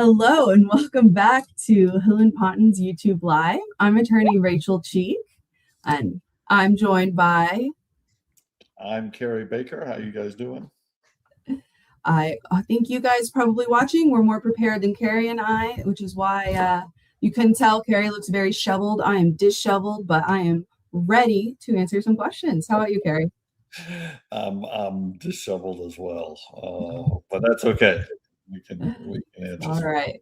Hello and welcome back to Hill and Ponton's YouTube Live. I'm attorney Rachel Cheek, and I'm joined by... I'm Kerry Baker. How you guys doing? I think you guys probably watching. We're more prepared than Kerry and I, which is why you couldn't tell. Kerry looks very shoveled. I am disheveled, but I am ready to answer some questions. How about you, Kerry? I'm disheveled as well, but that's okay. We can answer. All right.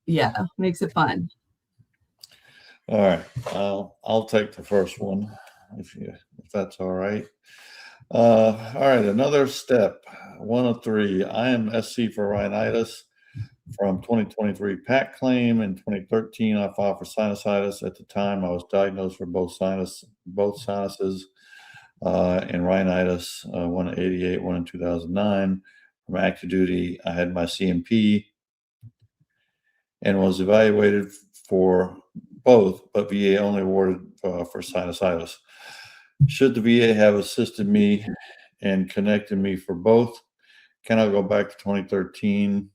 Yeah, makes it fun. All right. I'll take the first one if that's all right. All right. Another step. 1 of 3. I am SC for rhinitis from 2023 PAC claim. In 2013, I filed for sinusitis. At the time, I was diagnosed for both sinuses and rhinitis. One in 88, one in 2009. From active duty, I had my CMP and was evaluated for both, but VA only awarded for sinusitis. Should the VA have assisted me and connected me for both? Can I go back to 2013?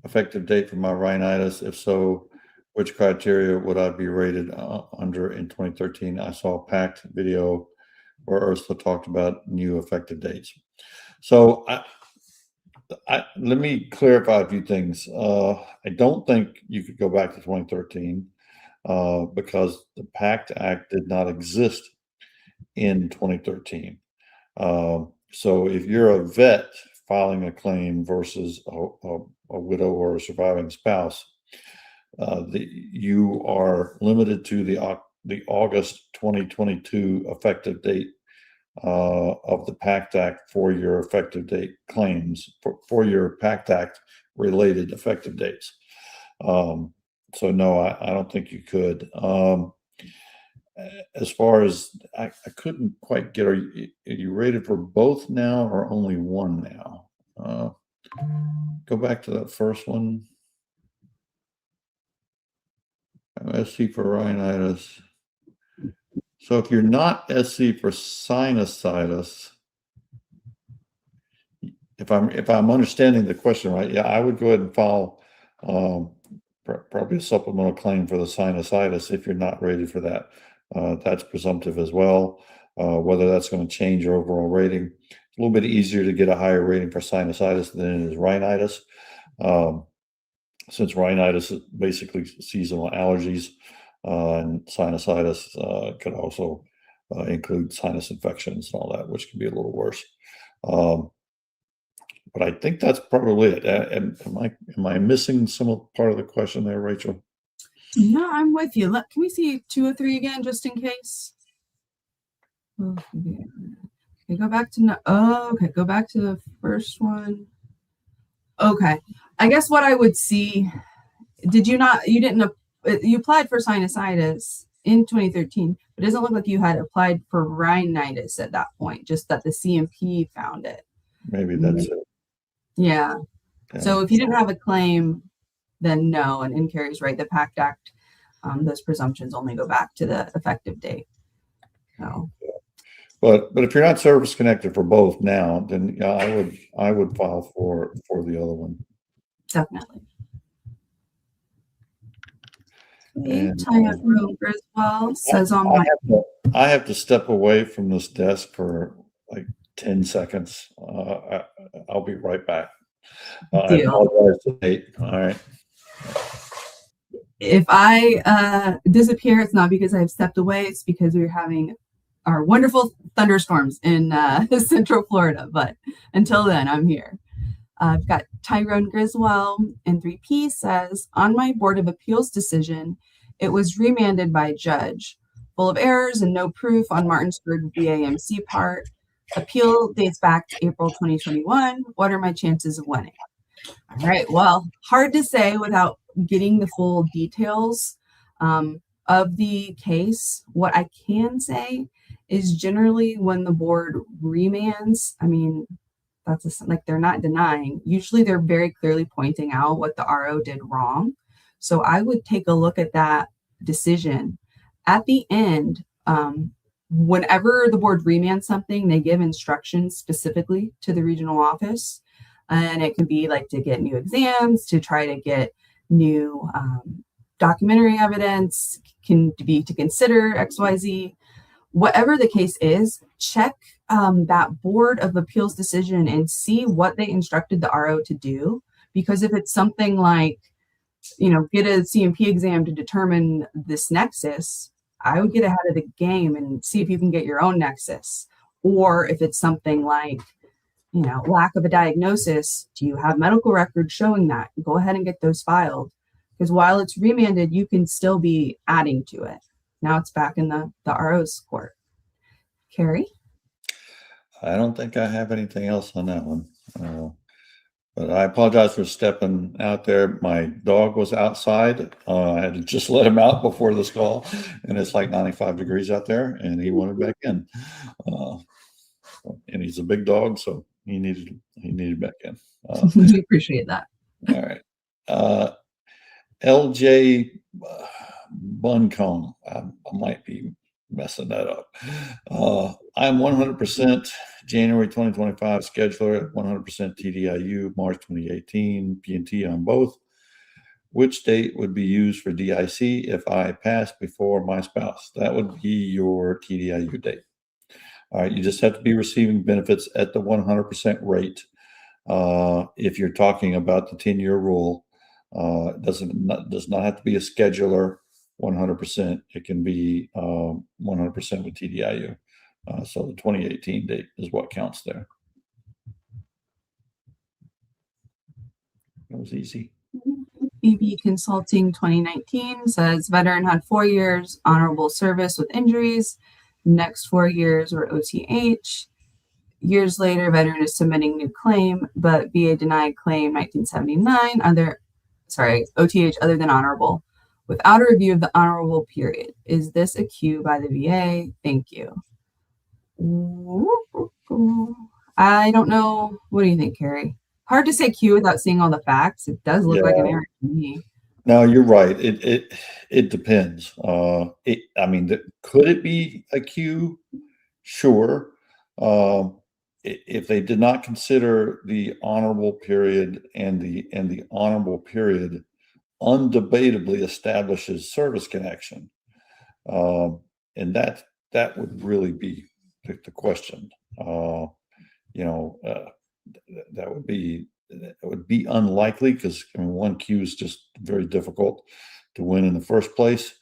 Effective date for my rhinitis? If so, which criteria would I be rated under in 2013? I saw a PACT video where Ursula talked about new effective dates. So let me clarify a few things. I don't think you could go back to 2013 because the PACT Act did not exist in 2013. So if you're a vet filing a claim versus a widow or a surviving spouse, you are limited to the August 2022 effective date of the PACT Act for your effective date claims for your PACT Act related effective dates. So no, I don't think you could. As far as I couldn't quite get, are you rated for both now or only one now? Go back to that first one. SC for rhinitis. So if you're not SC for sinusitis, if I'm understanding the question right, yeah, I would go ahead and file probably a supplemental claim for the sinusitis if you're not rated for that. That's presumptive as well. Whether that's going to change your overall rating, it's a little bit easier to get a higher rating for sinusitis than it is rhinitis, since rhinitis is basically seasonal allergies, and sinusitis could also include sinus infections and all that, which can be a little worse. But I think that's probably it. Am I missing some part of the question there, Rachel? No, I'm with you. Can we see 2 or 3 again, just in case? Okay, go back to go back to the first one. Okay, I guess what I would see. You applied for sinusitis in 2013, but it doesn't look like you had applied for rhinitis at that point. Just that the CMP found it. Maybe that's it. Yeah. So if you didn't have a claim, then no. And Kerry's right. The PACT Act, those presumptions only go back to the effective date. So. But if you're not service connected for both now, then yeah, I would file for the other one. Definitely. Tyrone Griswold says on my. I have to step away from this desk for like 10 seconds. I'll be right back. I apologize to Nate. All right. If I disappear, it's not because I've stepped away. It's because we're having our wonderful thunderstorms in Central Florida. But until then, I'm here. I've got Tyrone Griswold in 3P says, on my Board of Appeals decision, it was remanded by a judge, full of errors and no proof on Martinsburg VAMC part. Appeal dates back to April 2021. What are my chances of winning? All right, well, hard to say without getting the full details of the case. What I can say is generally when the board remands, I mean, that's like they're not denying. Usually they're very clearly pointing out what the RO did wrong. So I would take a look at that decision. At the end, whenever the board remands something, they give instructions specifically to the regional office. And it can be like to get new exams, to try to get new documentary evidence, can be to consider XYZ. Whatever the case is, check that Board of Appeals decision and see what they instructed the RO to do. Because if it's something like, get a CMP exam to determine this nexus, I would get ahead of the game and see if you can get your own nexus. Or if it's something like, lack of a diagnosis, do you have medical records showing that? Go ahead and get those filed. Because while it's remanded, you can still be adding to it. Now it's back in the RO's court. Kerry? I don't think I have anything else on that one. But I apologize for stepping out there. My dog was outside. I had to just let him out before this call, and it's like 95 degrees out there, and he wanted back in. And he's a big dog, so he needed back in. We appreciate that. All right. LJ Buncombe. I might be messing that up. I'm 100% January 2025 scheduler, 100% TDIU, March 2018, P&T on both. Which date would be used for DIC if I pass before my spouse? That would be your TDIU date. All right, you just have to be receiving benefits at the 100% rate. If you're talking about the 10-year rule, does not have to be a scheduler 100%. It can be 100% with TDIU. So the 2018 date is what counts there. That was easy. BB Consulting 2019 says veteran had 4 years honorable service with injuries. Next 4 years were OTH. Years later, veteran is submitting new claim, but VA denied claim 1979 OTH other than honorable, without a review of the honorable period. Is this a Q by the VA? Thank you. I don't know. What do you think, Kerry? Hard to say Q without seeing all the facts. It does look like an error to me. No, you're right. It depends. Could it be a Q? Sure. If they did not consider the honorable period and the honorable period undebatably establishes service connection, and that would really be the question. That would be unlikely because one Q is just very difficult to win in the first place.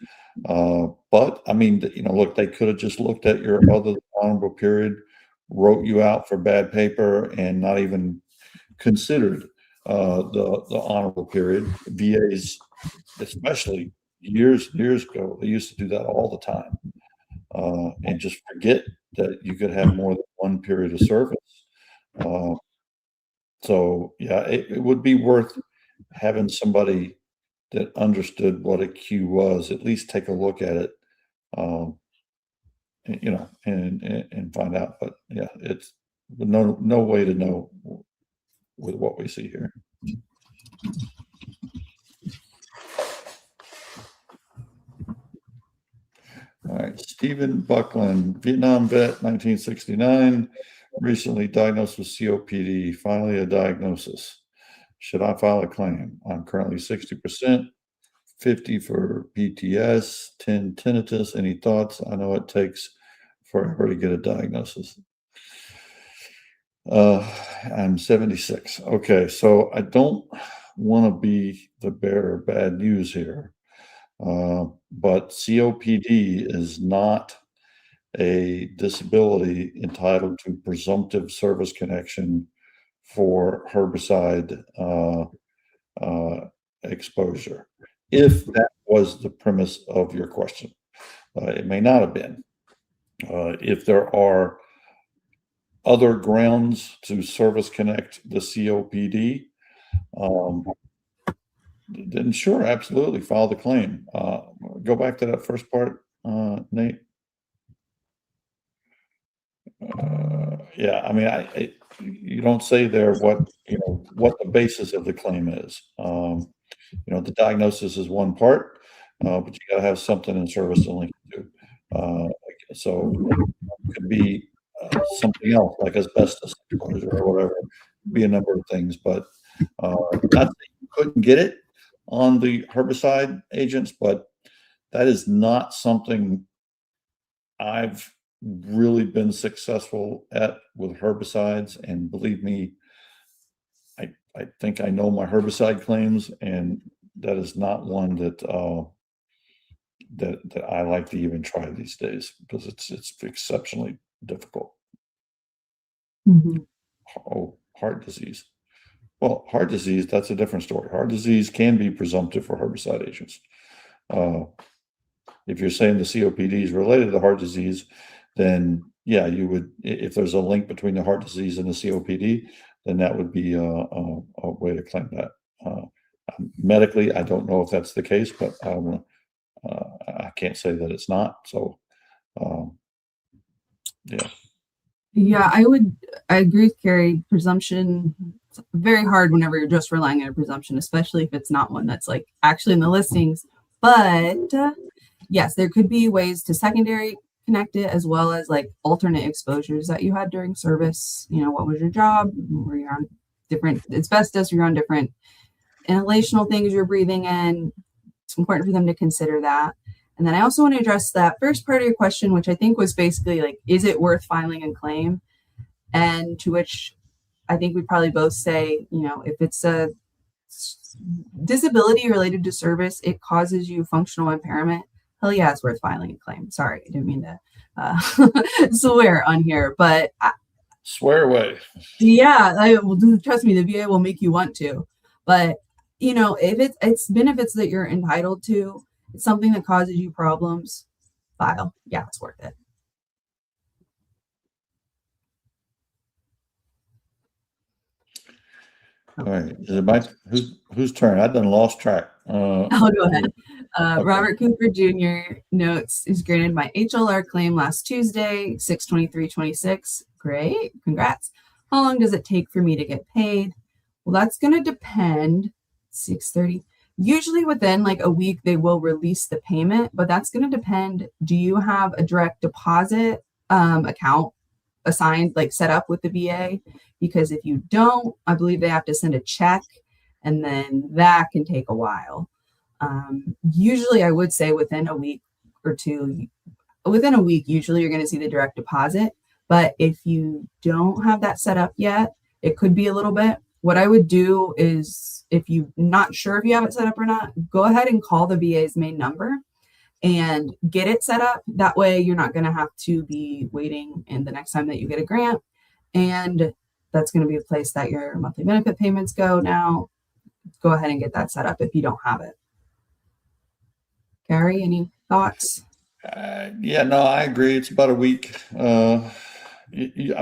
But look, they could have just looked at your other honorable period, wrote you out for bad paper, and not even considered the honorable period. VAs, especially years ago, they used to do that all the time, and just forget that you could have more than one period of service. So yeah, it would be worth having somebody that understood what a Q was, at least take a look at it, and find out. But yeah, it's no way to know with what we see here. All right, Stephen Buckland, Vietnam vet, 1969. Recently diagnosed with COPD, finally a diagnosis. Should I file a claim? I'm currently 60%, 50 for PTS, 10 tinnitus. Any thoughts? I know it takes forever to get a diagnosis. I'm 76. Okay, so I don't want to be the bearer of bad news here, but COPD is not a disability entitled to presumptive service connection for herbicide exposure, if that was the premise of your question. It may not have been. If there are other grounds to service connect the COPD, then sure, absolutely, file the claim. Go back to that first part, Nate. You don't say there what the basis of the claim is. The diagnosis is one part, but you got to have something in service to link it to. So it could be something else like asbestos or whatever be a number of things, but not that you couldn't get it on the herbicide agents, but that is not something I've really been successful at with herbicides. And believe me, I think I know my herbicide claims, and that is not one that that I like to even try these days because it's exceptionally difficult. Mhm. Oh, heart disease. Well, heart disease, that's a different story. Heart disease can be presumptive for herbicide agents. If you're saying the COPD is related to heart disease, then yeah, you would, if there's a link between the heart disease and the COPD, then that would be a way to claim that. Medically, I don't know if that's the case, but I can't say that it's not. So, yeah. Yeah, I agree with Kerry. Presumption, it's very hard whenever you're just relying on a presumption, especially if it's not one that's like actually in the listings. But yes, there could be ways to secondary connect it, as well as like alternate exposures that you had during service. You know, what was your job? Were you on different asbestos? You're on different inhalational things you're breathing in. It's important for them to consider that. And then I also want to address that first part of your question, which I think was basically like, is it worth filing a claim? And to which I think we'd probably both say, you know, if it's a disability related to service, it causes you functional impairment. Hell yeah, it's worth filing a claim. Sorry, I didn't mean to swear on here, but Swear away. yeah, trust me, the VA will make you want to. But you know, if it's benefits that you're entitled to, it's something that causes you problems, file. Yeah, it's worth it. All right. Is it my whose turn? I've done lost track. I'll go ahead. Okay. Robert Cooper Jr. notes is granted my HLR claim last Tuesday, 6/23/26. Great, congrats. How long does it take for me to get paid? Well, that's going to depend. 6:30. Usually within like a week, they will release the payment, but that's going to depend. Do you have a direct deposit account assigned, like set up with the VA? Because if you don't, I believe they have to send a check, and then that can take a while. Usually I would say within a week or two, within a week, usually you're going to see the direct deposit. But if you don't have that set up yet, it could be a little bit. What I would do is, if you're not sure if you have it set up or not, go ahead and call the VA's main number and get it set up. That way you're not going to have to be waiting and the next time that you get a grant. And that's going to be a place that your monthly benefit payments go now. Go ahead and get that set up if you don't have it. Kerry, any thoughts? Yeah, no, I agree. It's about a week. I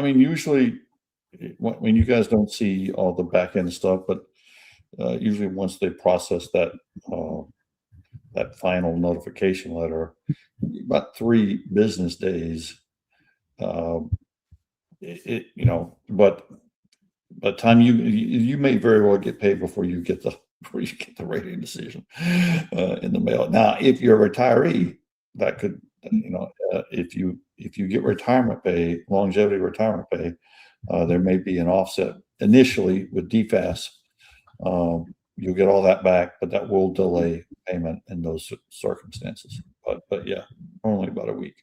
mean, usually when you guys don't see all the back end stuff, but usually once they process that that final notification letter, about 3 business days. You know, but by the time you may very well get paid before you get the rating decision in the mail. Now, if you're a retiree, that could, you know, if you get retirement pay, longevity retirement pay, there may be an offset initially with DFAS. You'll get all that back, but that will delay payment in those circumstances. But yeah, only about a week.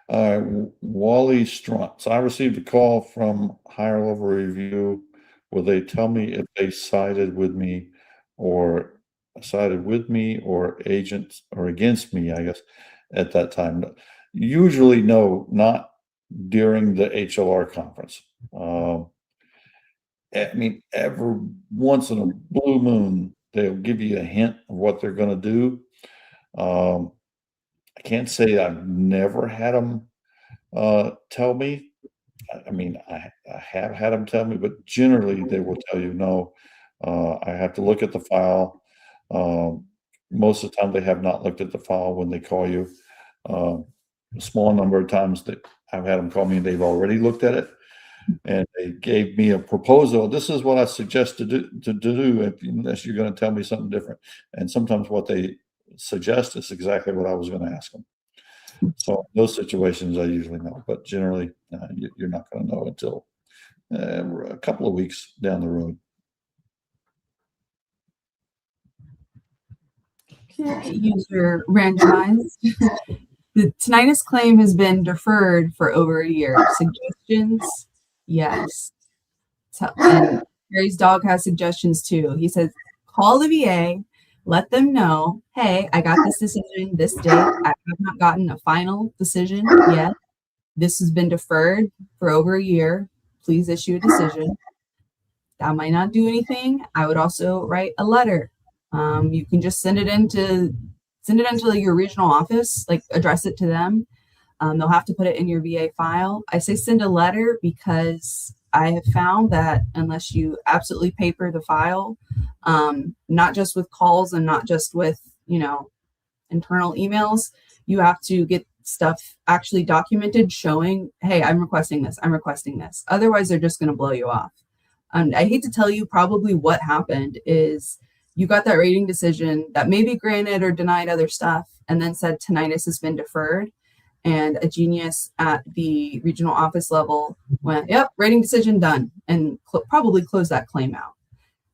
Wally Struntz. I received a call from higher level review where they tell me if they sided with me or agents or against me, I guess, at that time. Usually, no, not during the HLR conference. I mean, every once in a blue moon, they'll give you a hint of what they're going to do. I can't say I've never had them tell me. I mean, I have had them tell me, but generally they will tell you no. I have to look at the file. Most of the time, they have not looked at the file when they call you. A small number of times that I've had them call me and they've already looked at it, and they gave me a proposal. This is what I suggest to do unless you're going to tell me something different. And sometimes what they suggest is exactly what I was going to ask them. So in those situations, I usually know, but generally, you're not going to know until a couple of weeks down the road. Okay, user randomized. The tinnitus claim has been deferred for over a year. Suggestions? Yes. And Kerry's dog has suggestions too. He says, call the VA, let them know, hey, I got this decision this date. I have not gotten a final decision yet. This has been deferred for over a year. Please issue a decision. That might not do anything. I would also write a letter. You can just send it into your regional office, like address it to them. They'll have to put it in your VA file. I say send a letter because I have found that unless you absolutely paper the file, not just with calls and not just with, internal emails, you have to get stuff actually documented showing, hey, I'm requesting this. Otherwise, they're just going to blow you off. I hate to tell you, probably what happened is you got that rating decision that maybe granted or denied other stuff and then said tinnitus has been deferred. And a genius at the regional office level went, yep, rating decision done, and probably closed that claim out.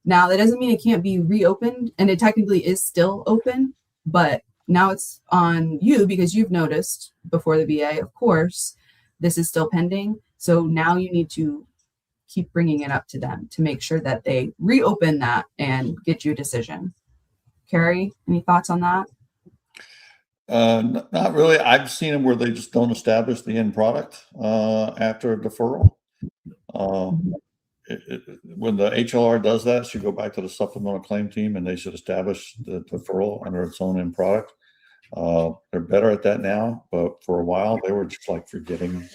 Now, that doesn't mean it can't be reopened, and it technically is still open, but now it's on you because you've noticed before the VA, of course, this is still pending. So now you need to keep bringing it up to them to make sure that they reopen that and get you a decision. Kerry, any thoughts on that? Not really. I've seen them where they just don't establish the end product after a deferral. When the HLR does that, it should go back to the supplemental claim team and they should establish the deferral under its own end product. They're better at that now, but for a while they were just like forgetting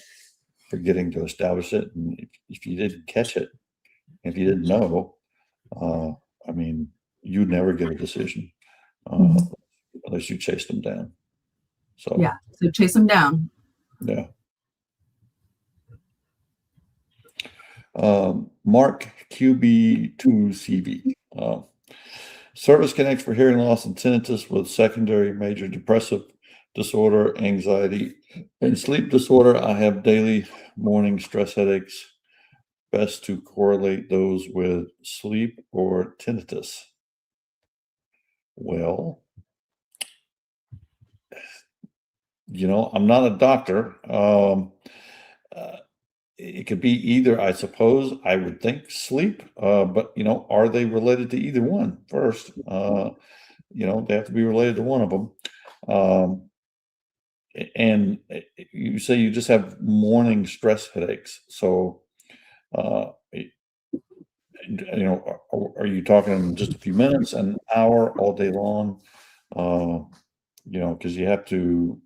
to establish it. And if you didn't catch it, if you didn't know, you'd never get a decision unless you chased them down. So yeah, so chase them down. Yeah. Mark QB2CV. Service connects for hearing loss and tinnitus with secondary major depressive disorder, anxiety, and sleep disorder. I have daily morning stress headaches. Best to correlate those with sleep or tinnitus. Well, I'm not a doctor. It could be either, I suppose. I would think sleep, but are they related to either one first? They have to be related to one of them. And you say you just have morning stress headaches. So, are you talking just a few minutes, an hour, all day long? Because you have to,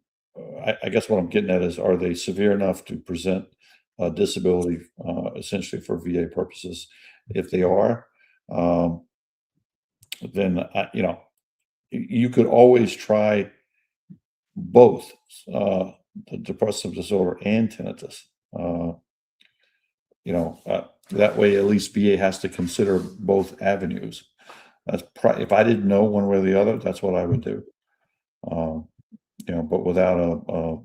I guess what I'm getting at is, are they severe enough to present a disability, essentially for VA purposes? If they are, then, you could always try both the depressive disorder and tinnitus. That way at least VA has to consider both avenues. That's if I didn't know one way or the other, that's what I would do. But without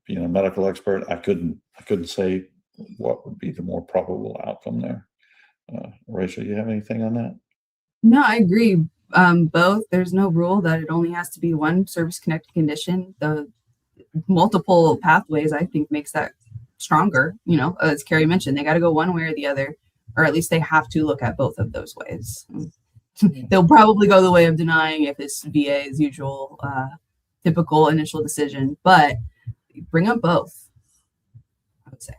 being a medical expert, I couldn't say what would be the more probable outcome there. Rachel, you have anything on that? No, I agree. Both. There's no rule that it only has to be one service-connected condition. The multiple pathways, I think, makes that stronger. As Kerry mentioned, they got to go one way or the other, or at least they have to look at both of those ways. They'll probably go the way of denying if it's VA's usual typical initial decision, but bring up both, I would say.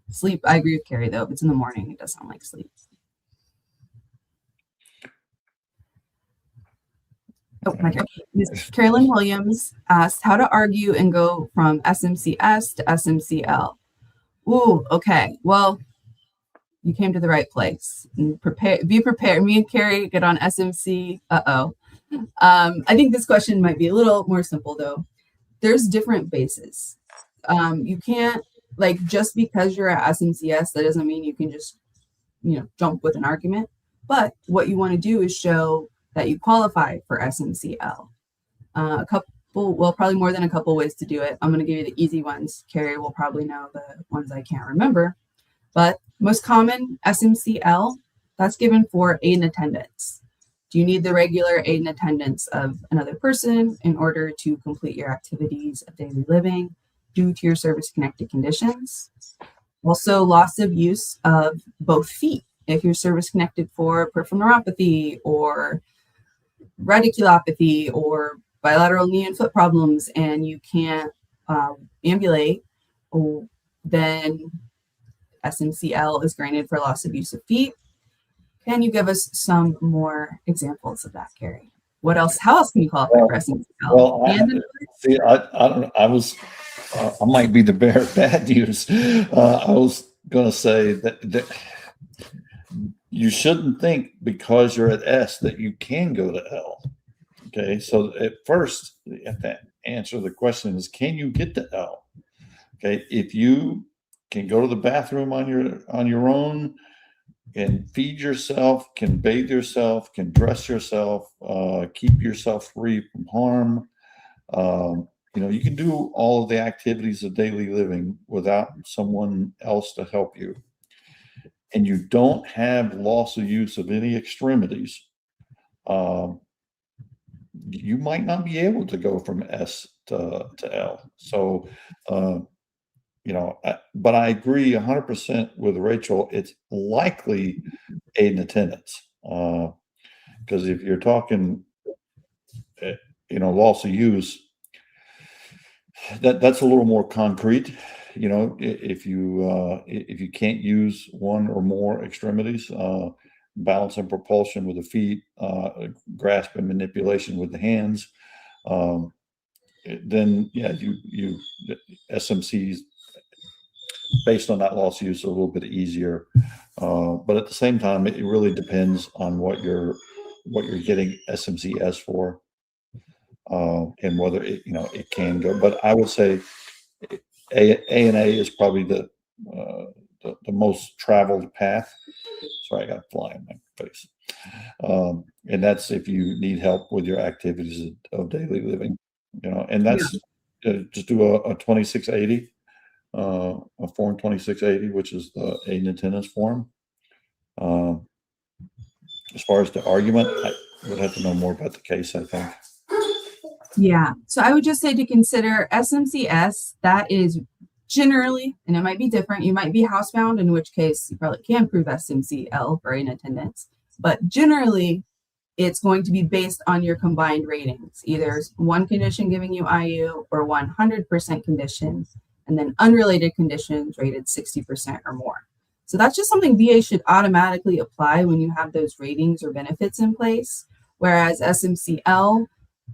Sleep, I agree with Kerry, though. If it's in the morning, it does sound like sleep. Oh, my God. Ms. Carolyn Williams asked how to argue and go from SMCS to SMCL. Ooh, okay. Well, you came to the right place. And be prepared. Me and Kerry get on SMC. I think this question might be a little more simple, though. There's different bases. You can't, just because you're at SMCS, that doesn't mean you can just, jump with an argument. But what you want to do is show that you qualify for SMCL. well, probably more than a couple ways to do it. I'm going to give you the easy ones. Kerry will probably know the ones I can't remember. But most common, SMCL, that's given for aid and attendance. Do you need the regular aid and attendance of another person in order to complete your activities of daily living due to your service-connected conditions? Also, loss of use of both feet. If you're service-connected for peripheral neuropathy or radiculopathy or bilateral knee and foot problems and you can't ambulate, then SMCL is granted for loss of use of feet. Can you give us some more examples of that, Kerry? What else? How else can you qualify for SMCL? Well, I don't know. I might be the bearer of bad news. I was going to say that you shouldn't think because you're at S that you can go to L. Okay, so at first, you have to answer the question is, can you get to L? Okay, if you can go to the bathroom on your own, can feed yourself, can bathe yourself, can dress yourself, keep yourself free from harm. You can do all of the activities of daily living without someone else to help you. And you don't have loss of use of any extremities, you might not be able to go from S to L. So, but I agree 100% with Rachel. It's likely aid and attendance, because if you're talking, loss of use, that's a little more concrete. If you can't use one or more extremities, balance and propulsion with the feet, grasp and manipulation with the hands, then you SMCs based on that loss of use a little bit easier. But at the same time, it really depends on what you're getting SMCS for, and whether it can go. But I would say A&A is probably the most traveled path. Sorry, I got a fly in my face. And that's if you need help with your activities of daily living, and that's just do a 2680, a form 2680, which is the aid and attendance form. As far as the argument, I would have to know more about the case, I think. Yeah. So I would just say to consider SMCS, that is generally, and it might be different, you might be housebound, in which case you probably can prove SMCL for aid and attendance. But generally, it's going to be based on your combined ratings. Either one condition giving you IU or 100% condition, and then unrelated conditions rated 60% or more. So that's just something VA should automatically apply when you have those ratings or benefits in place. Whereas SMCL,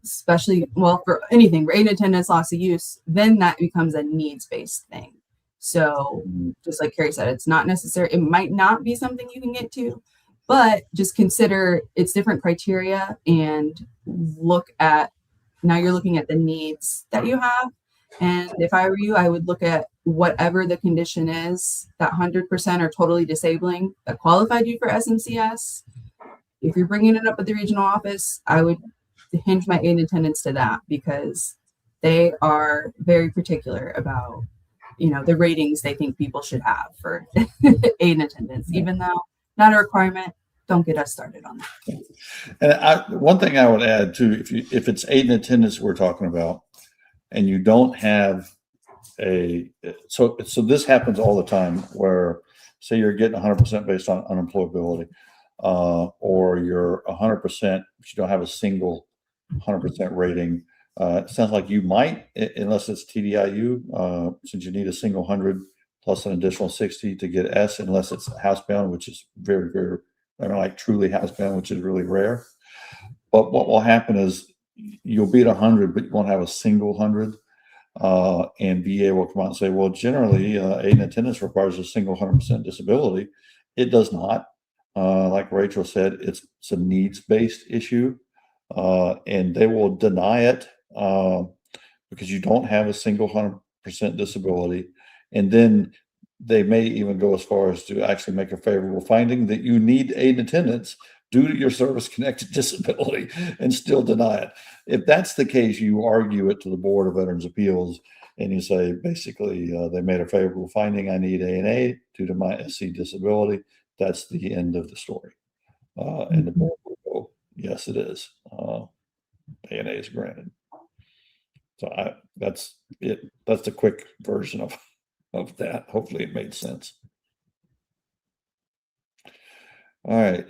especially, for anything, aid and attendance, loss of use, then that becomes a needs-based thing. So just like Kerry said, it's not necessary. It might not be something you can get to, but just consider its different criteria and look at, now you're looking at the needs that you have. And if I were you, I would look at whatever the condition is, that 100% or totally disabling that qualified you for SMCS. If you're bringing it up at the regional office, I would hinge my aid and attendance to that, because they are very particular about, the ratings they think people should have for aid and attendance, even though not a requirement. Don't get us started on that. And one thing I would add too, if it's aid and attendance we're talking about, and you don't have so this happens all the time, where say you're getting 100% based on unemployability, or you're 100%, but you don't have a single 100% rating. It sounds like you might, unless it's TDIU, since you need a single 100 plus an additional 60 to get S, unless it's housebound, which is very, very, truly housebound, which is really rare. But what will happen is you'll be at 100, but you won't have a single 100. And VA will come out and say, well, generally, aid and attendance requires a single 100% disability. It does not. Like Rachel said, it's a needs-based issue, and they will deny it because you don't have a single 100% disability. And then they may even go as far as to actually make a favorable finding that you need aid and attendance, due to your service-connected disability and still deny it. If that's the case, you argue it to the Board of Veterans Appeals and you say, basically, they made a favorable finding. I need A&A due to my SC disability. That's the end of the story. And the board will go, yes, it is. A&A is granted. So that's it. That's the quick version of that. Hopefully it made sense. All right.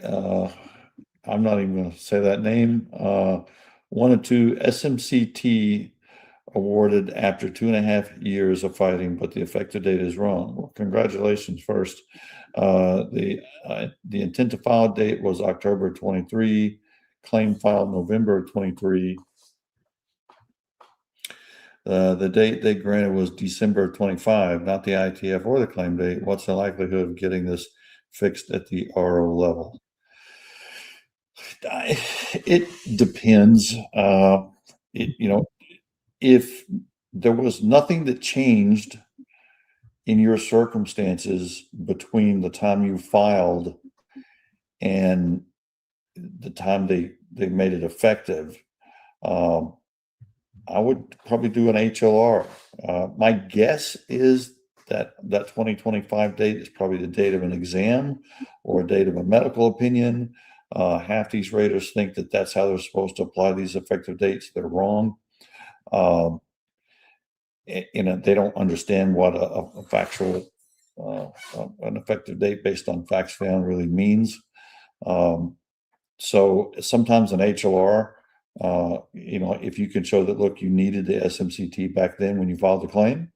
I'm not even going to say that name. 1 and 2 SMCT awarded after 2.5 years of fighting, but the effective date is wrong. Well, congratulations first. The intent to file date was October 23. Claim filed November 23. The date they granted was December 25, not the ITF or the claim date. What's the likelihood of getting this fixed at the RO level? It depends. If there was nothing that changed in your circumstances between the time you filed and the time they made it effective, I would probably do an HLR. My guess is that 2025 date is probably the date of an exam or a date of a medical opinion. Half these raters think that that's how they're supposed to apply these effective dates. They're wrong. They don't understand what a factual, an effective date based on facts found really means. So sometimes an HLR, if you can show that, look, you needed the SMCT back then when you filed the claim,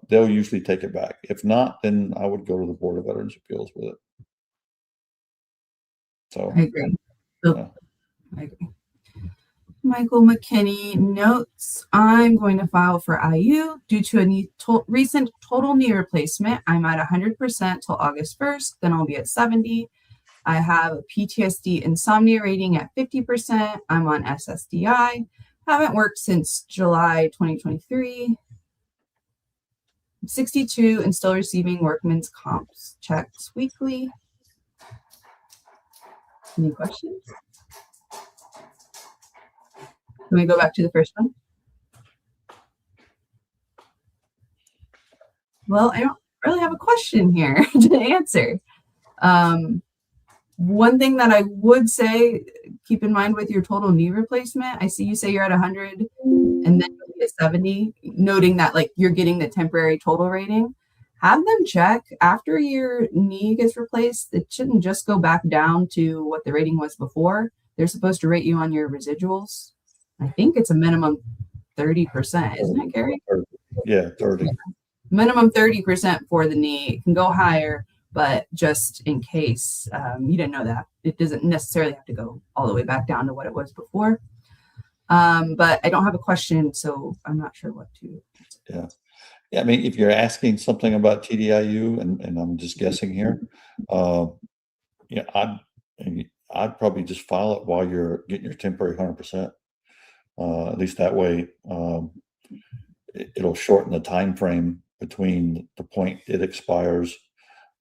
they'll usually take it back. If not, then I would go to the Board of Veterans Appeals with it. So I agree. I agree. Michael McKinney notes, I'm going to file for IU due to a recent total knee replacement. I'm at 100% till August 1st, then I'll be at 70. I have a PTSD insomnia rating at 50%. I'm on SSDI. Haven't worked since July 2023. I'm 62 and still receiving workman's comps checks weekly. Any questions? Can we go back to the first one? Well, I don't really have a question here to answer. One thing that I would say, keep in mind with your total knee replacement, I see you say you're at 100 and then you'll get 70, noting that like you're getting the temporary total rating. Have them check after your knee gets replaced. It shouldn't just go back down to what the rating was before. They're supposed to rate you on your residuals. I think it's a minimum 30%, isn't it, Kerry? Yeah, 30. Minimum 30% for the knee. It can go higher, but just in case you didn't know that, it doesn't necessarily have to go all the way back down to what it was before. But I don't have a question, so I'm not sure what to answer. Yeah, I mean, if you're asking something about TDIU, and I'm just guessing here, I'd probably just file it while you're getting your temporary 100%. At least that way, it'll shorten the time frame between the point it expires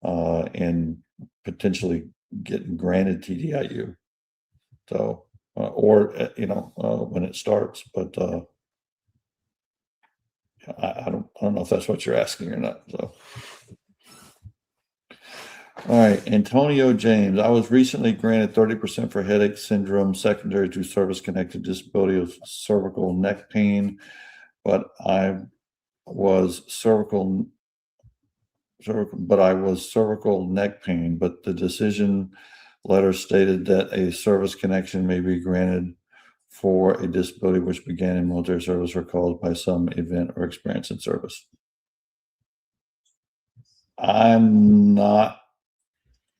and potentially getting granted TDIU. So, when it starts, but I don't know if that's what you're asking or not. So, all right, Antonio James. I was recently granted 30% for headache syndrome secondary to service-connected disability of cervical neck pain, but I was cervical neck pain. But the decision letter stated that a service connection may be granted for a disability which began in military service or caused by some event or experience in service. I'm not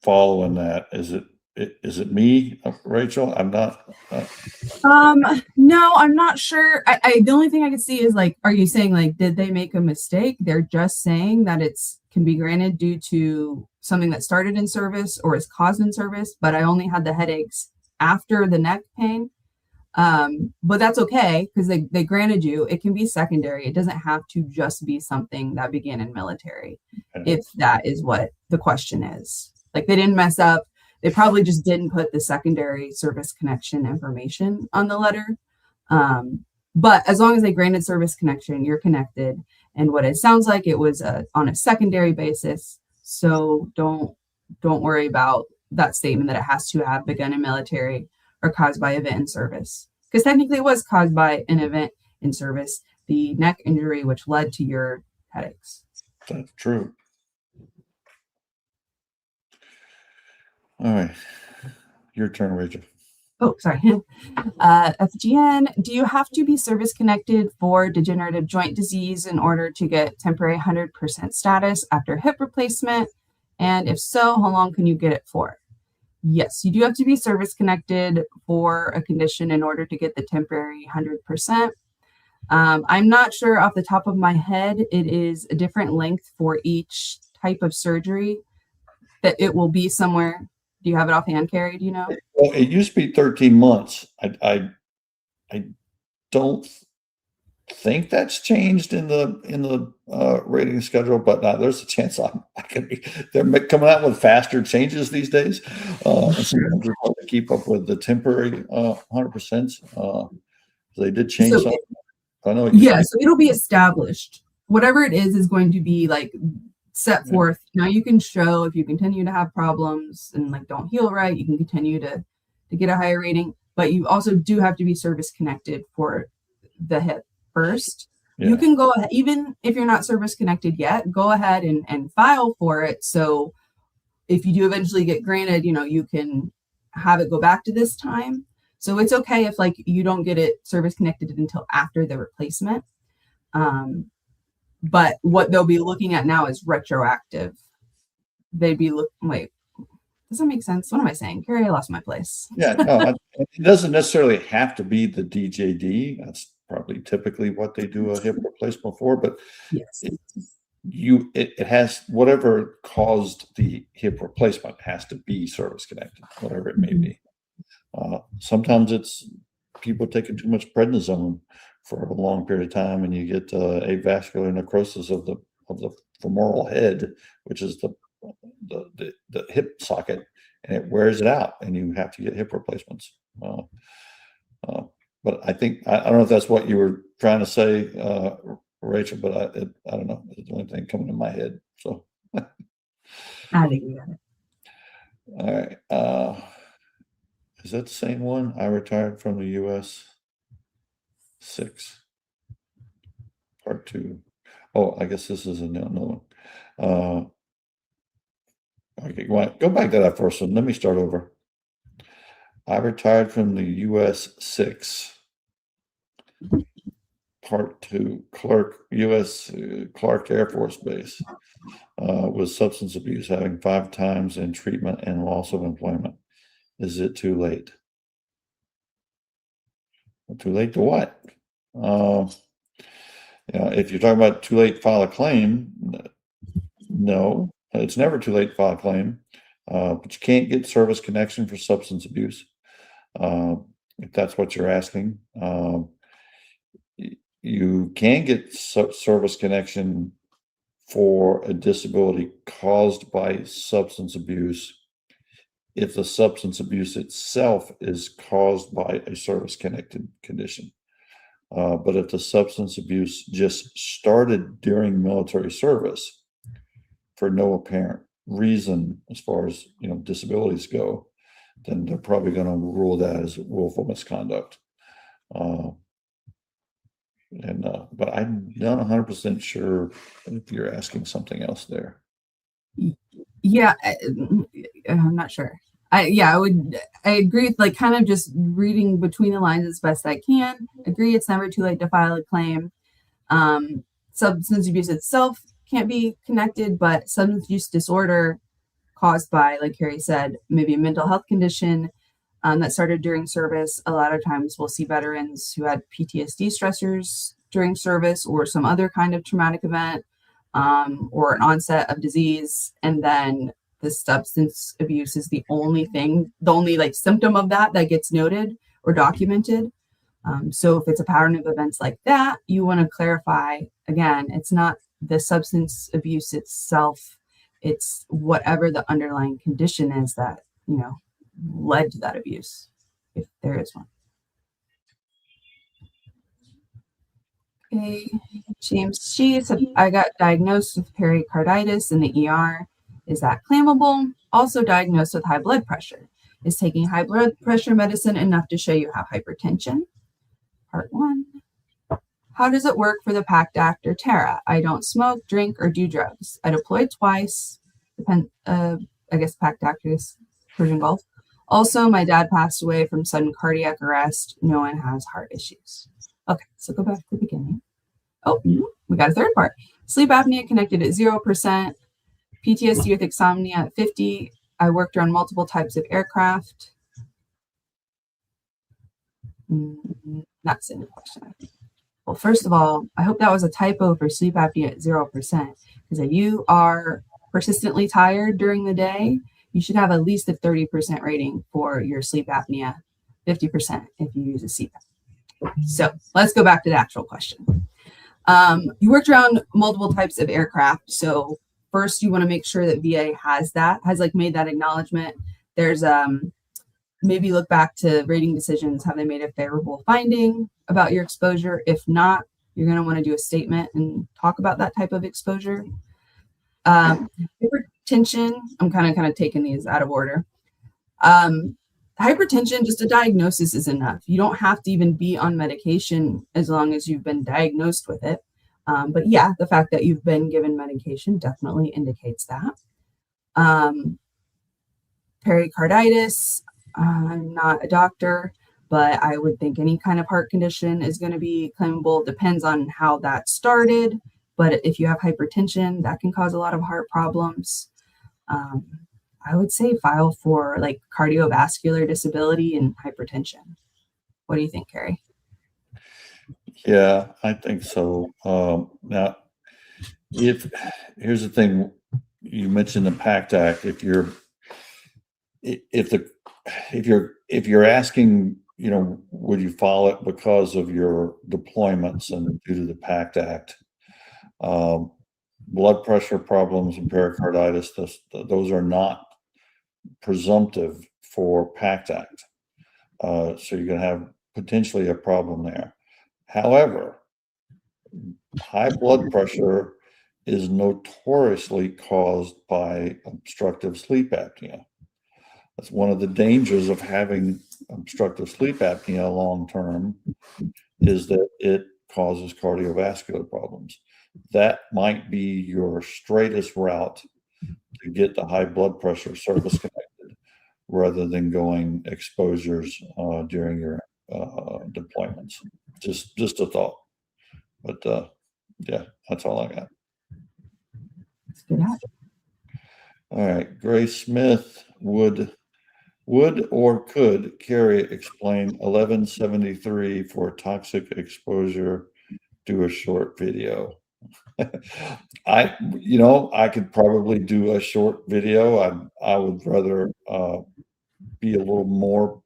following that. Is it me, Rachel? I'm not. No, I'm not sure. The only thing I could see is like, are you saying like, did they make a mistake? They're just saying that can be granted due to something that started in service or is caused in service, but I only had the headaches after the neck pain. But that's okay because they granted you. It can be secondary. It doesn't have to just be something that began in military, if that is what the question is. Like they didn't mess up. They probably just didn't put the secondary service connection information on the letter. But as long as they granted service connection, you're connected. And what it sounds like, it was on a secondary basis. So don't worry about that statement that it has to have begun in military or caused by event in service. Because technically it was caused by an event in service, the neck injury, which led to your headaches. That's true. All right. Your turn, Rachel. Oh, sorry. FGN, do you have to be service connected for degenerative joint disease in order to get temporary 100% status after hip replacement? And if so, how long can you get it for? Yes, you do have to be service connected for a condition in order to get the temporary 100%. I'm not sure off the top of my head, it is a different length for each type of surgery that it will be somewhere. Do you have it offhand, Kerry? Do you know? Well, it used to be 13 months. I don't think that's changed in the rating schedule, but there's a chance I could be. They're coming out with faster changes these days. Sometimes we have to keep up with the temporary 100%. They did change something. I know. Yeah, so it'll be established. Whatever it is going to be like set forth. Now you can show if you continue to have problems and like don't heal right, you can continue to get a higher rating, but you also do have to be service connected for the hip first. You can go ahead, even if you're not service connected yet, go ahead and file for it. So if you do eventually get granted, you can have it go back to this time. So it's okay if like you don't get it service connected until after the replacement. But what they'll be looking at now is retroactive. They'd be wait, does that make sense? What am I saying? Kerry, I lost my place. Yeah, no, it doesn't necessarily have to be the DJD. That's probably typically what they do a hip replacement for, but yes, it has whatever caused the hip replacement has to be service connected, whatever it may be. Sometimes it's people taking too much prednisone for a long period of time, and you get avascular necrosis of the femoral head, which is the hip socket, and it wears it out, and you have to get hip replacements. But I think I don't know if that's what you were trying to say, Rachel, but I don't know. It's the only thing coming to my head. So I think you got it. all right. Is that the same one? I retired from the U.S. 6, part 2. Oh, I guess this is another one. Okay, go back to that first one. Let me start over. I retired from the U.S. 6, part 2, U.S. Clark Air Force Base, with substance abuse, having 5 times in treatment and loss of employment. Is it too late? Too late to what? If you're talking about too late to file a claim, no, it's never too late to file a claim. But you can't get service connection for substance abuse, if that's what you're asking. You can get service connection for a disability caused by substance abuse if the substance abuse itself is caused by a service-connected condition. But if the substance abuse just started during military service for no apparent reason, as far as disabilities go, then they're probably going to rule that as willful misconduct. But I'm not 100% sure if you're asking something else there. Yeah, I'm not sure. I agree with like kind of just reading between the lines as best I can. Agree it's never too late to file a claim. Substance abuse itself can't be connected, but substance use disorder caused by, like Kerry said, maybe a mental health condition that started during service. A lot of times we'll see veterans who had PTSD stressors during service or some other kind of traumatic event, or an onset of disease, and then the substance abuse is the only like symptom of that gets noted or documented. So if it's a pattern of events like that, you want to clarify, again, it's not the substance abuse itself, it's whatever the underlying condition is that led to that abuse, if there is one. Okay, James G said, I got diagnosed with pericarditis in the ER. Is that claimable? Also diagnosed with high blood pressure. Is taking high blood pressure medicine enough to show you have hypertension? Part 1. How does it work for the PACT Act or TERA? I don't smoke, drink, or do drugs. I deployed twice. I guess PACT Act is Persian Gulf. Also, my dad passed away from sudden cardiac arrest. No one has heart issues. Okay, so go back to the beginning. Oh, we got a third part. Sleep apnea connected at 0%. PTSD with insomnia at 50. I worked around multiple types of aircraft. Not the question, I think. Well, first of all, I hope that was a typo for sleep apnea at 0%. Because if you are persistently tired during the day, you should have at least a 30% rating for your sleep apnea, 50% if you use a CPAP. So let's go back to the actual question. You worked around multiple types of aircraft. So first you want to make sure that VA has made that acknowledgement. There's maybe look back to rating decisions. Have they made a favorable finding about your exposure? If not, you're going to want to do a statement and talk about that type of exposure. Hypertension, I'm kind of taking these out of order. Hypertension, just a diagnosis is enough. You don't have to even be on medication as long as you've been diagnosed with it. But yeah, the fact that you've been given medication definitely indicates that. Pericarditis, I'm not a doctor, but I would think any kind of heart condition is going to be claimable. Depends on how that started. But if you have hypertension, that can cause a lot of heart problems. I would say file for like cardiovascular disability and hypertension. What do you think, Kerry? Yeah, I think so. Now, here's the thing, you mentioned the PACT Act. If you're asking, would you file it because of your deployments and due to the PACT Act, blood pressure problems and pericarditis, those are not presumptive for PACT Act. So you're going to have potentially a problem there. However, high blood pressure is notoriously caused by obstructive sleep apnea. That's one of the dangers of having obstructive sleep apnea long term, is that it causes cardiovascular problems. That might be your straightest route to get the high blood pressure service connected, rather than going exposures during your deployments. Just a thought. But yeah, that's all I got. That's good. All right, Grace Smith, would or could Kerry explain 1173 for toxic exposure? Do a short video. I could probably do a short video. I would rather be a little more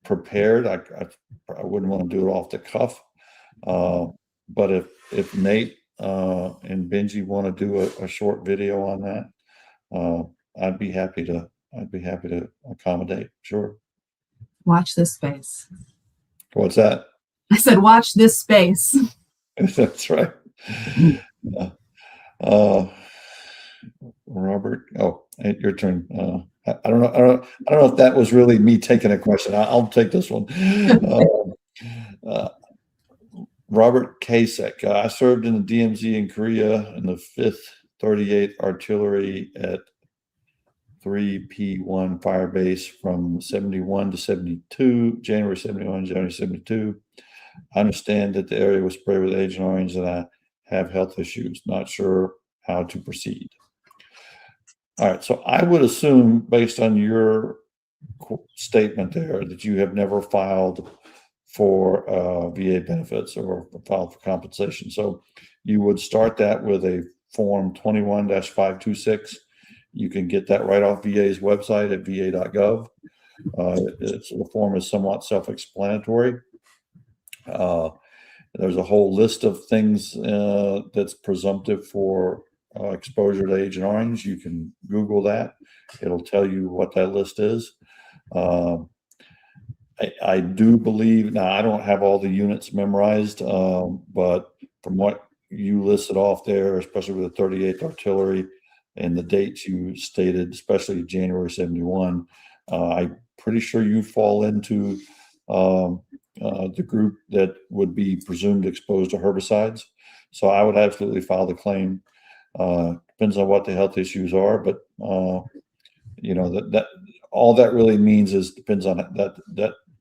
prepared. I wouldn't want to do it off the cuff. But if Nate and Benji want to do a short video on that, I'd be happy to accommodate. Sure. Watch this space. What's that? I said, watch this space. That's right. Robert, your turn. I don't know if that was really me taking a question. I'll take this one. Robert Kasek. I served in the DMZ in Korea in the 5th 38th Artillery at 3P1 Fire Base from 71 to 72, January 71, January 72. I understand that the area was sprayed with Agent Orange and I have health issues. Not sure how to proceed. All right, so I would assume, based on your statement there, that you have never filed for VA benefits or filed for compensation. So you would start that with a form 21-526. You can get that right off VA's website at va.gov. The form is somewhat self-explanatory. There's a whole list of things that's presumptive for exposure to Agent Orange. You can Google that. It'll tell you what that list is. Um, I do believe, now I don't have all the units memorized, but from what you listed off there, especially with the 38th Artillery and the dates you stated, especially January 71, I'm pretty sure you fall into the group that would be presumed exposed to herbicides. So I would absolutely file the claim. Depends on what the health issues are, but you know, that all that really means is depends on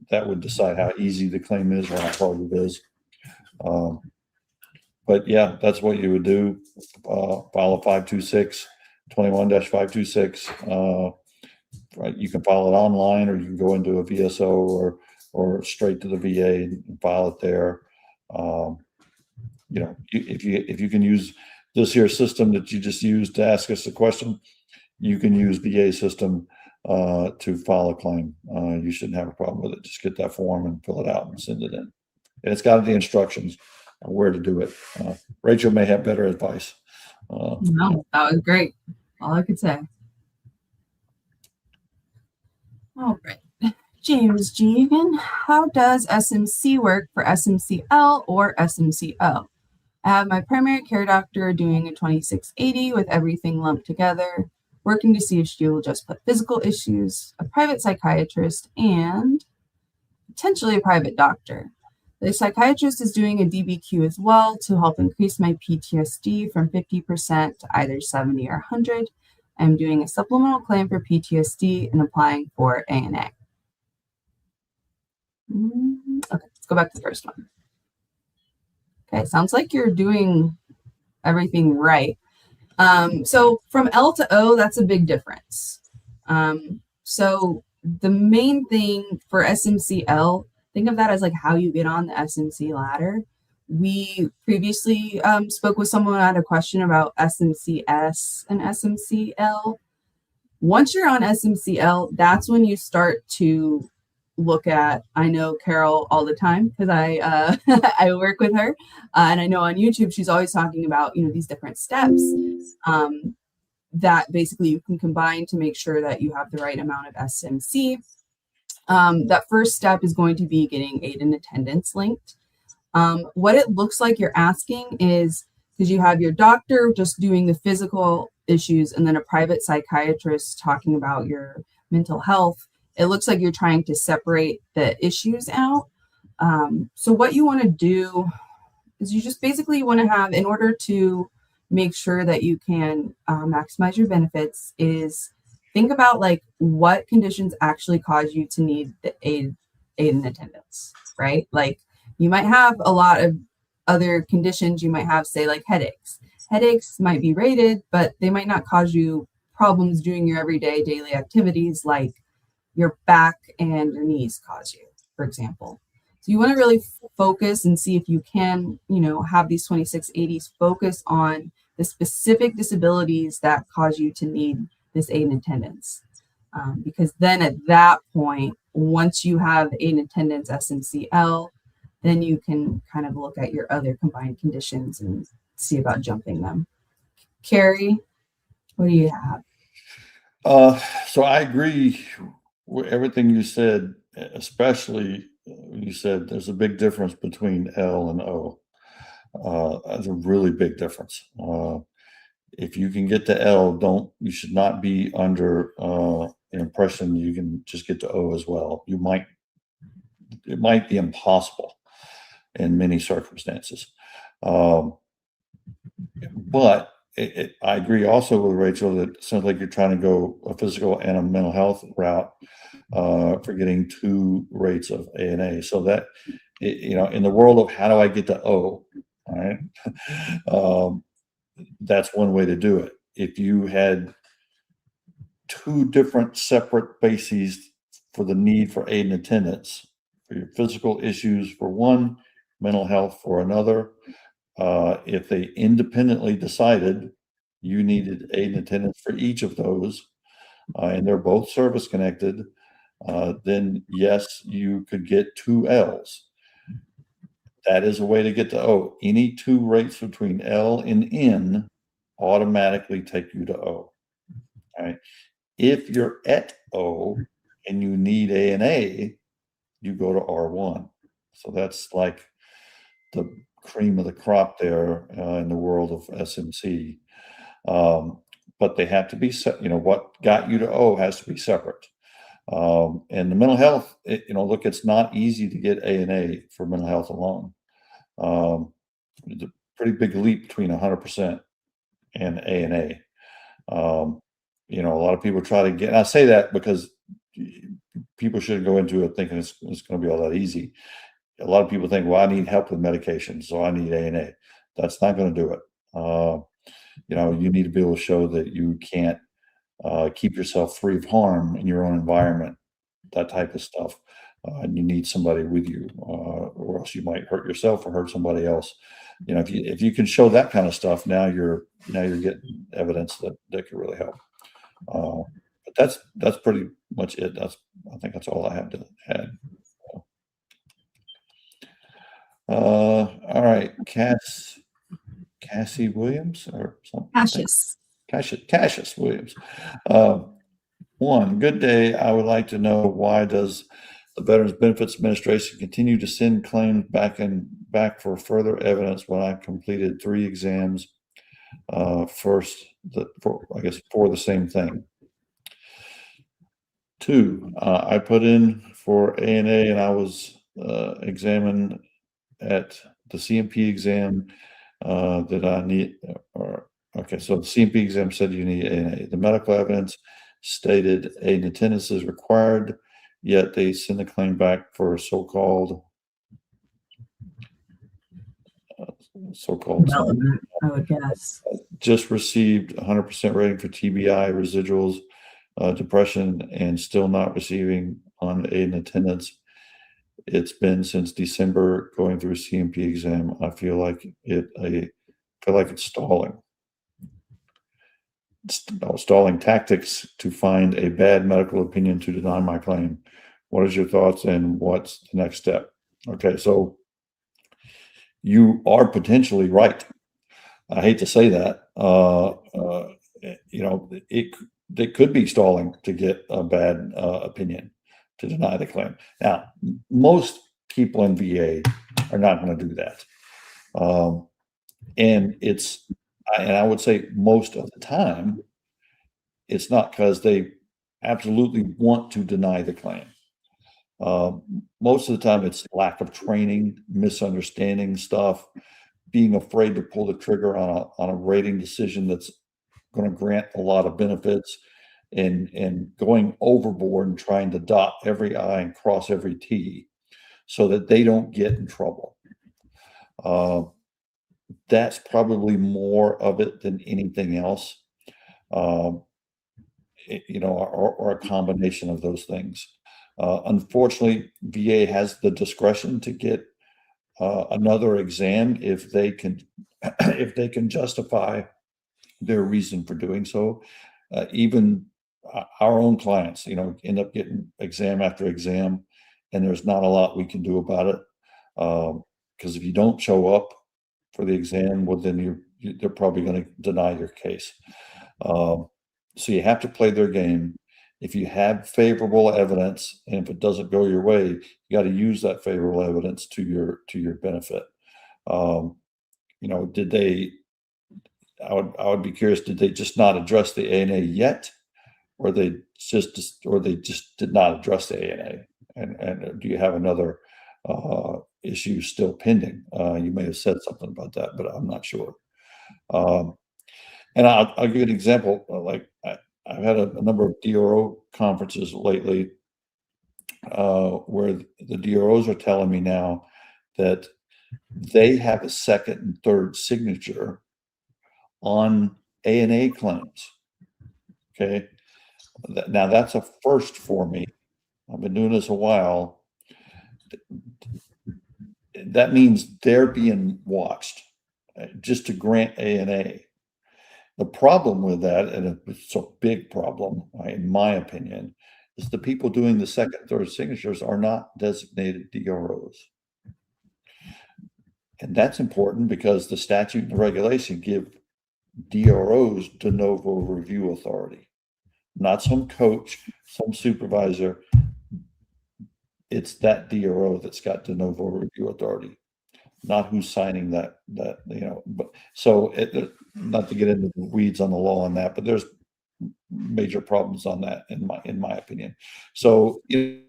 that would decide how easy the claim is or how hard it is. But yeah, that's what you would do. File a 526, 21-526. Right, you can file it online, or you can go into a VSO or straight to the VA and file it there. You know, if you can use this here system that you just used to ask us a question, you can use VA system to file a claim. You shouldn't have a problem with it. Just get that form and fill it out and send it in. And it's got the instructions on where to do it. Rachel may have better advice. No, that was great. All I could say. All right. James G. again. How does SMC work for SMCL or SMCO? I have my primary care doctor doing a 2680 with everything lumped together, working to see if she will just put physical issues, a private psychiatrist, and potentially a private doctor. The psychiatrist is doing a DBQ as well to help increase my PTSD from 50% to either 70 or 100. I'm doing a supplemental claim for PTSD and applying for ANA. Okay, let's go back to the first one. Okay, sounds like you're doing everything right. So from L to O, that's a big difference. So the main thing for SMCL, think of that as like how you get on the SMC ladder. We previously spoke with someone who had a question about SMCS and SMCL. Once you're on SMCL, that's when you start to look at, I know Carol all the time because I I work with her, and I know on YouTube she's always talking about, you know, these different steps that basically you can combine to make sure that you have the right amount of SMC. That first step is going to be getting aid and attendance linked. What it looks like you're asking is, because you have your doctor just doing the physical issues and then a private psychiatrist talking about your mental health, it looks like you're trying to separate the issues out. So what you want to do is you just basically want to have, in order to make sure that you can maximize your benefits, is think about like what conditions actually cause you to need the aid and attendance, right? Like you might have a lot of other conditions. You might have, say, like headaches. Headaches might be rated, but they might not cause you problems doing your everyday daily activities like your back and your knees cause you, for example. So you want to really focus and see if you can, you know, have these 2680s focus on the specific disabilities that cause you to need this aid and attendance. Because then at that point, once you have aid and attendance SMCL, then you can kind of look at your other combined conditions and see about jumping them. Kerry, what do you have? So I agree with everything you said, especially you said there's a big difference between L and O. There's a really big difference. If you can get to L, you should not be under the impression you can just get to O as well. It might be impossible in many circumstances. But I agree also with Rachel that it sounds like you're trying to go a physical and a mental health route for getting 2 rates of ANA. So that, you know, in the world of how do I get to O, all right, that's one way to do it. If you had 2 different separate bases for the need for aid and attendance, for your physical issues for one, mental health for another, if they independently decided you needed aid and attendance for each of those, and they're both service connected, then yes, you could get 2 L's. That is a way to get to O. Any 2 rates between L and N automatically take you to O. All right. If you're at O, and you need ANA, you go to R1. So that's like the cream of the crop there in the world of SMC. But they have to be, what got you to O has to be separate. And the mental health, look, it's not easy to get ANA for mental health alone. It's a pretty big leap between 100% and ANA. A lot of people try to get, and I say that because people shouldn't go into it thinking it's going to be all that easy. A lot of people think, well, I need help with medication, so I need ANA. That's not going to do it. You need to be able to show that you can't keep yourself free of harm in your own environment, that type of stuff. And you need somebody with you, or else you might hurt yourself or hurt somebody else. If you can show that kind of stuff, now you're getting evidence that could really help. But that's pretty much it. I think that's all I have to add. All right, Cassie Williams or something. Cassius Williams. One, good day. I would like to know, why does the Veterans Benefits Administration continue to send claims back for further evidence when I completed 3 exams for the same thing? 2, I put in for ANA and I was examined at the CMP exam that I need. So the CMP exam said you need ANA. The medical evidence stated an attendance is required, yet they send the claim back for so-called development, I would guess. Just received 100% rating for TBI residuals, depression, and still not receiving on an attendance. It's been since December going through a CMP exam. I feel like it's stalling. Stalling tactics to find a bad medical opinion to deny my claim. What is your thoughts and what's the next step? Okay, so you are potentially right. I hate to say that. It could be stalling to get a bad opinion to deny the claim. Now, most people in VA are not going to do that. And I would say most of the time, it's not because they absolutely want to deny the claim. Most of the time, it's lack of training, misunderstanding stuff, being afraid to pull the trigger on a rating decision that's going to grant a lot of benefits, and going overboard and trying to dot every I and cross every T so that they don't get in trouble. That's probably more of it than anything else, or a combination of those things. Unfortunately, VA has the discretion to get another exam if they can justify their reason for doing so. Even our own clients, end up getting exam after exam, and there's not a lot we can do about it. Because if you don't show up for the exam, well, then they're probably going to deny your case. So you have to play their game. If you have favorable evidence, and if it doesn't go your way, you got to use that favorable evidence to your benefit. I would be curious, did they just not address the ANA yet, or they just did not address the ANA? And do you have another issue still pending? You may have said something about that, but I'm not sure. And I'll give you an example. Like I've had a number of DRO conferences lately where the DROs are telling me now that they have a second and third signature on ANA claims. Okay. Now that's a first for me. I've been doing this a while. That means they're being watched just to grant ANA. The problem with that, and it's a big problem, in my opinion, is the people doing the second, third signatures are not designated DROs. And that's important because the statute and the regulation give DROs de novo review authority. not some coach, some supervisor. It's that DRO that's got de novo review authority, not who's signing that, but so not to get into the weeds on the law on that, but there's major problems on that in my opinion. So if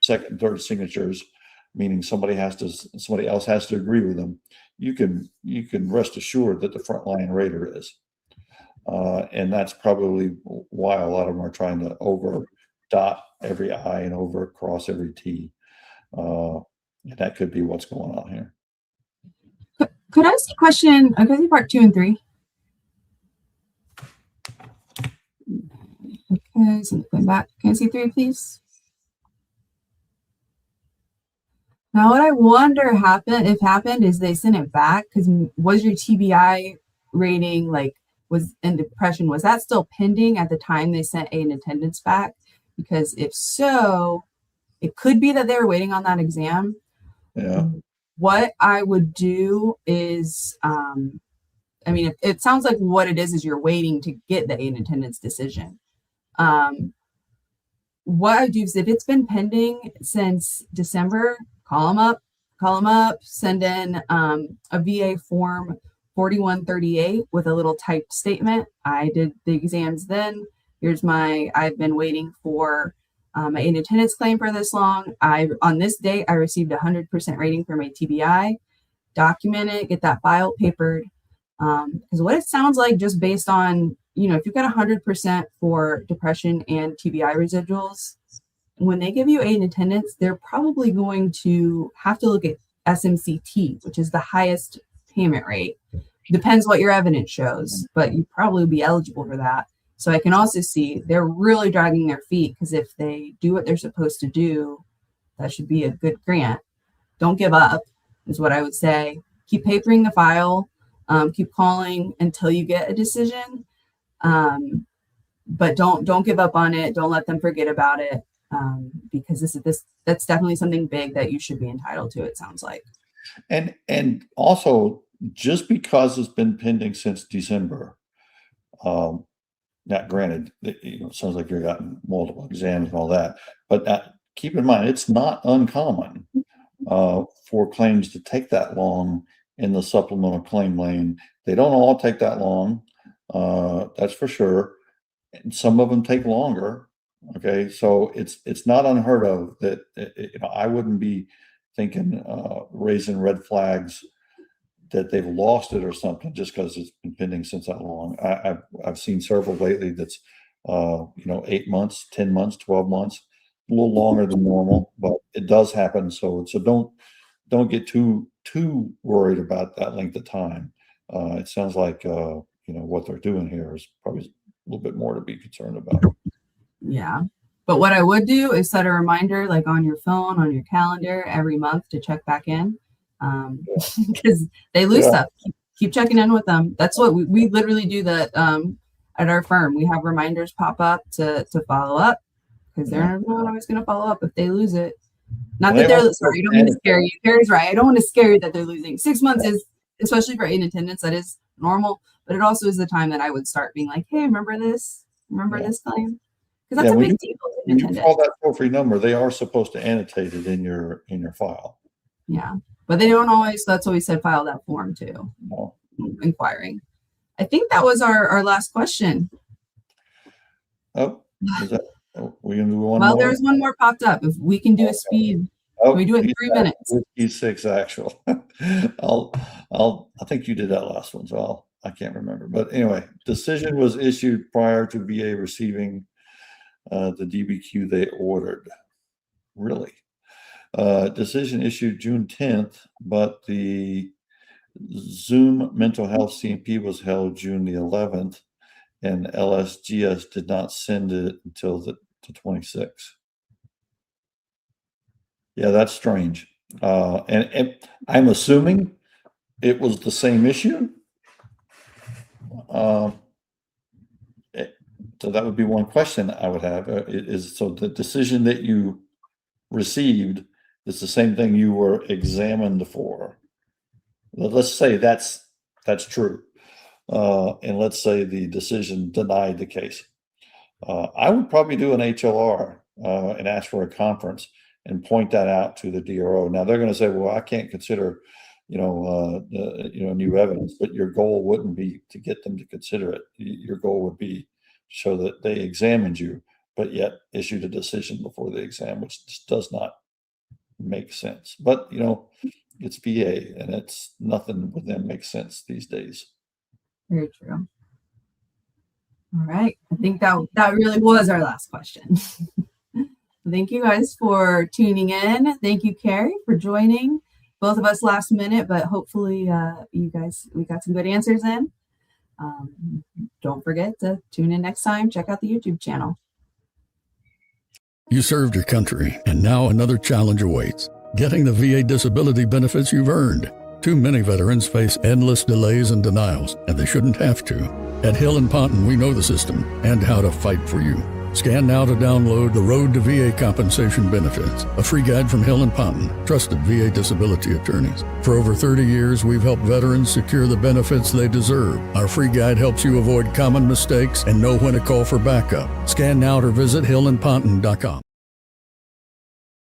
second and third signatures, meaning somebody else has to agree with them, you can rest assured that the frontline rater is. And that's probably why a lot of them are trying to over dot every I and over cross every T. And that could be what's going on here. Could I ask a question? I see part 2 and 3. Okay, so going back. Can I see 3, please? Now, what I wonder happened is they sent it back because was your TBI rating was in depression? Was that still pending at the time they sent an attendance back? Because if so, it could be that they were waiting on that exam. Yeah. What I would do is, it sounds like what it is you're waiting to get the in attendance decision. What I do is if it's been pending since December, call them up, send in a VA form 4138 with a little typed statement. I did the exams then. I've been waiting for my in attendance claim for this long. On this date, I received 100% rating for my TBI. Document it, get that file papered. Because what it sounds like, just based on, if you've got 100% for depression and TBI residuals, when they give you in attendance, they're probably going to have to look at SMCT, which is the highest payment rate. Depends what your evidence shows, but you probably will be eligible for that. So I can also see they're really dragging their feet because if they do what they're supposed to do, that should be a good grant. Don't give up is what I would say. Keep papering the file, keep calling until you get a decision. But don't give up on it. Don't let them forget about it. Because that's definitely something big that you should be entitled to, it sounds like. And also, just because it's been pending since December, now granted, it sounds like you've gotten multiple exams and all that, but keep in mind, it's not uncommon for claims to take that long in the supplemental claim lane. They don't all take that long, that's for sure. And some of them take longer. Okay, so it's not unheard of that. I wouldn't be thinking raising red flags that they've lost it or something just because it's been pending since that long. I've seen several lately that's 8 months, 10 months, 12 months, a little longer than normal, but it does happen. So don't get too worried about that length of time. It sounds like what they're doing here is probably a little bit more to be concerned about. Yeah. But what I would do is set a reminder on your phone, on your calendar every month to check back in. Because they lose stuff. Keep checking in with them. That's what we literally do that at our firm. We have reminders pop up to follow up because they're not always going to follow up if they lose it. Not that they're sorry, I don't want to scare you. Kerry's right. I don't want to scare you that they're losing. 6 months is, especially for in attendance, that is normal. But it also is the time that I would start being like, hey, remember this? Remember this claim? Because that's a big deal. When you call that toll-free number, they are supposed to annotate it in your file. Yeah, but they don't always. That's what we said. File that form too. No. Inquiring. I think that was our last question. Oh, we're gonna do one more. Well, there's one more popped up. If we can do a speed, can we do it in 3 minutes? E6 actual. I think you did that last one, so I can't remember. But anyway, decision was issued prior to VA receiving the DBQ they ordered. Really? Decision issued June 10th, but the Zoom mental health CMP was held June the 11th, and LSGS did not send it until the 26th. Yeah, that's strange. And I'm assuming it was the same issue. So that would be one question I would have so the decision that you received is the same thing you were examined for. Let's say that's true. and let's say the decision denied the case. I would probably do an HLR and ask for a conference and point that out to the DRO. Now they're going to say, well, I can't consider, new evidence, but your goal wouldn't be to get them to consider it. Your goal would be to show that they examined you, but yet issued a decision before the exam, which just does not make sense. But, it's VA and it's nothing with them makes sense these days. Very true. All right. I think that really was our last question. Thank you guys for tuning in. Thank you, Kerry, for joining both of us last minute, but hopefully we got some good answers in. Don't forget to tune in next time. Check out the YouTube channel. You served your country, and now another challenge awaits. Getting the VA disability benefits you've earned. Too many veterans face endless delays and denials, and they shouldn't have to. At Hill & Ponton, we know the system and how to fight for you. Scan now to download The Road to VA Compensation Benefits, a free guide from Hill & Ponton, trusted VA disability attorneys. For over 30 years, we've helped veterans secure the benefits they deserve. Our free guide helps you avoid common mistakes and know when to call for backup. Scan now or visit hillandponton.com.